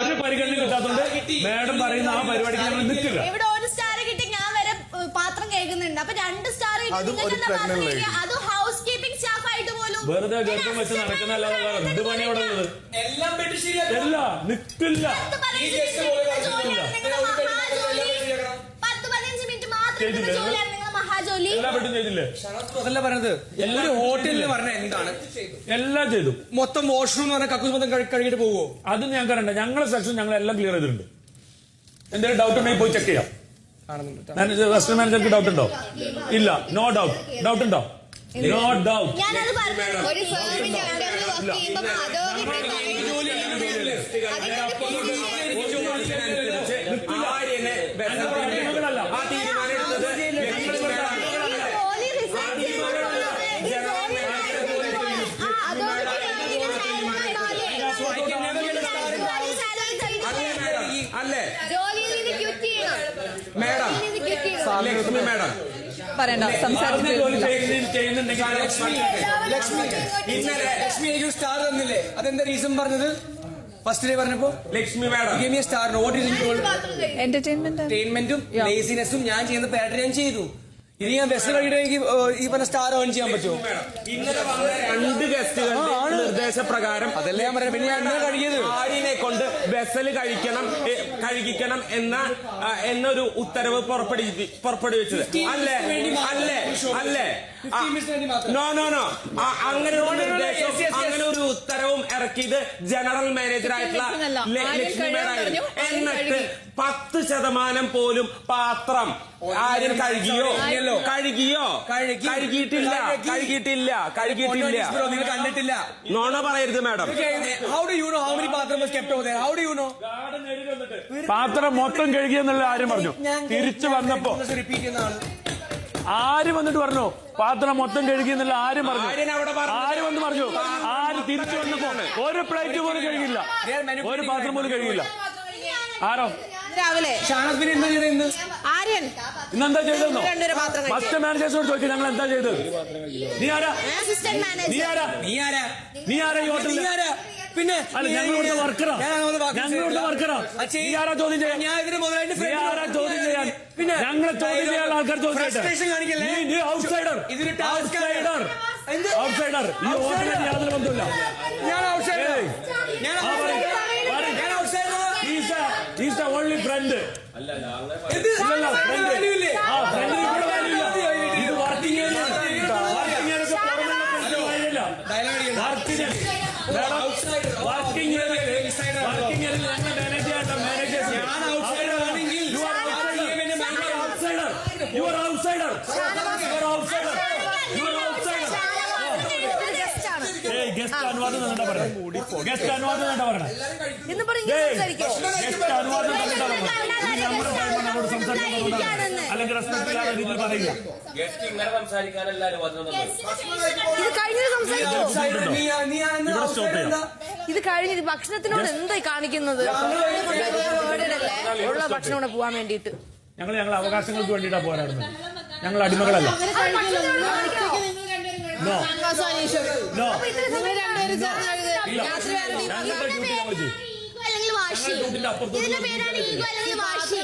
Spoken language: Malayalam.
ഒരു പരിഗണന കിട്ടാത്തതുകൊണ്ട് മാഡം പറയുന്ന ആ പരിപാടിക്ക് ഞങ്ങൾ നിൽക്കില്ല. ഇവിടെ ഒരു സ്റ്റാർ കിട്ടി, ഞാൻ വരെ പാത്രം കേൾക്കുന്നുണ്ട്. അപ്പൊ 2 സ്റ്റാർ കിട്ടി, അത് ഹൗസ് കീപ്പിംഗ് സ്റ്റാഫ് ആയിട്ട് പോലും വെറുതെ ഗർഭം വെച്ച് നടക്കുന്നല്ലാതെ വേറെ എന്ത് പണി അവിടെ ഉള്ളത്? എല്ലാം അല്ല, നിൽക്കില്ല. 10-15 മിനിറ്റ് മാത്രം ജോലിയാണ് നിങ്ങൾ മഹാജോലി. എല്ലാ വീട്ടും ചെയ്തില്ലേ? അതല്ല പറഞ്ഞത്. ഒരു ഹോട്ടലിൽ പറഞ്ഞ എന്താണ് എല്ലാം ചെയ്തു. മൊത്തം വാഷ്റൂം എന്ന് പറഞ്ഞാൽ കക്കൂസ് മൊത്തം കഴുകിട്ട് പോവോ? അതും ഞങ്ങൾക്ക് അറിയണ്ട. ഞങ്ങളുടെ സെക്ഷൻ ഞങ്ങൾ എല്ലാം ക്ലിയർ ചെയ്തിട്ടുണ്ട്. എന്തെങ്കിലും ഡൗട്ട് ഉണ്ടെങ്കിൽ പോയി ചെക്ക് ചെയ്യാം. റെസ്റ്റോറന്റ് മാനേജർക്ക് ഡൗട്ട് ഉണ്ടോ? ഇല്ല. No doubt. ഡൗട്ട് ഉണ്ടോ? No doubt. അല്ലേ മാഡം? ലക്ഷ്മി മാഡം പറയണ്ട, ലക്ഷ്മി എനിക്ക് സ്റ്റാർ തന്നില്ലേ? അതെന്താ റീസൺ പറഞ്ഞത്? ഫസ്റ്റ് ഡേ പറഞ്ഞപ്പോ Lakshmi madam give me a star. Not എന്റർടൈൻമെന്റും ലേസിനെസ്സും ഞാൻ ചെയ്യുന്ന പാറ്റേൺ ഞാൻ ചെയ്തു. ഇനി ഞാൻ ബസ് കഴിക്കണമെങ്കിൽ ഈ പറഞ്ഞ സ്റ്റാർ ഏൺ ചെയ്യാൻ പറ്റുമോ? ഇന്നലെ വന്ന 2 ഗസ്റ്റുകൾ നിർദ്ദേശപ്രകാരം അതല്ലേ ഞാൻ പറയാം. പിന്നെ ഞാൻ എന്താ കഴിയത്? ആടിനെ കൊണ്ട് ബസ്സിൽ കഴിക്കണം എന്നൊരു ഉത്തരവ് പുറപ്പെടുവിച്ചത് അല്ലേ? അല്ലേ? അല്ലേ? No no no. അങ്ങനെ ഒരു ഉത്തരവും ഇറക്കിയത് ജനറൽ മാനേജർ ആയിട്ടുള്ള ലക്ഷ്മി മേഡായിരുന്നു. എന്നിട്ട് 10% പോലും പാത്രം ആരും കഴുകിയിട്ടില്ല. നിങ്ങൾ കണ്ടിട്ടില്ല. നോണ പറയരുത് madam. How do you know how many പാത്രം was kept over there? How do you know? പാത്രം മൊത്തം കഴുകിയെന്നുള്ള ആരും പറഞ്ഞു. തിരിച്ചു വന്നപ്പോ ആര് വന്നിട്ട് പറഞ്ഞു പാത്രം മൊത്തം കഴുകിയെന്നുള്ള ആരും പറഞ്ഞു? ആര് വന്ന് പറഞ്ഞു? ആര് തിരിച്ചു വന്നപ്പോ ഒരു പ്ലേറ്റ് പോലും കഴുകില്ല, ഒരു പാത്രം പോലും കഴുകില്ല. ആരോ രാവിലെ ആര്യൻ ഇന്നെന്താ ചെയ്തെന്നോ? ഫസ്റ്റ് മാനേജേഴ്സിനോട് ചോദിച്ചു ഞങ്ങൾ എന്താ ചെയ്തത്? നീ ആരാ ഈ ഹോട്ടലിൽ? പിന്നെ അല്ല, ഞങ്ങളുടെ വർക്കറാ. നീ ആരാ ചോദ്യം ചെയ്യാൻ? പിന്നെ ഞങ്ങളെ ചോദ്യം ചെയ്യാൻ ആൾക്കാർ ചോദിച്ചേട്ടെ. നീ ഔട്ട്സൈഡർ. ഈ ഹോട്ടലിൽ യാതൊരു ബന്ധമില്ല. He's the only friend. ഇത് വർക്കിംഗ് ഗസ്റ്റ് അനുവാദം തന്നിട്ടാ പറഞ്ഞത്. ഗസ്റ്റ് അനുവാദം തന്നിട്ടാ പറഞ്ഞത്. ഗസ്റ്റ് അനുവാദം തന്നിട്ടാ പറഞ്ഞത്. അല്ലെങ്കിൽ റെസ്പെക്ട് ഇല്ലാത്ത രീതിയിൽ പറയില്ല. ഇത് കഴിഞ്ഞ് ഭക്ഷണത്തിനോട് എന്തായി കാണിക്കുന്നത്? ഉള്ള ഭക്ഷണം പോവാൻ വേണ്ടിട്ട് ഞങ്ങൾ അവകാശങ്ങൾക്ക് വേണ്ടിയിട്ടാ പോരാടുന്നത്. ഞങ്ങൾ അടിമകളല്ല. No no. അല്ലെങ്കിൽ വാശി. ഇതിന്റെ പേരാണ് ഈഗോ അല്ലെങ്കിൽ വാശി.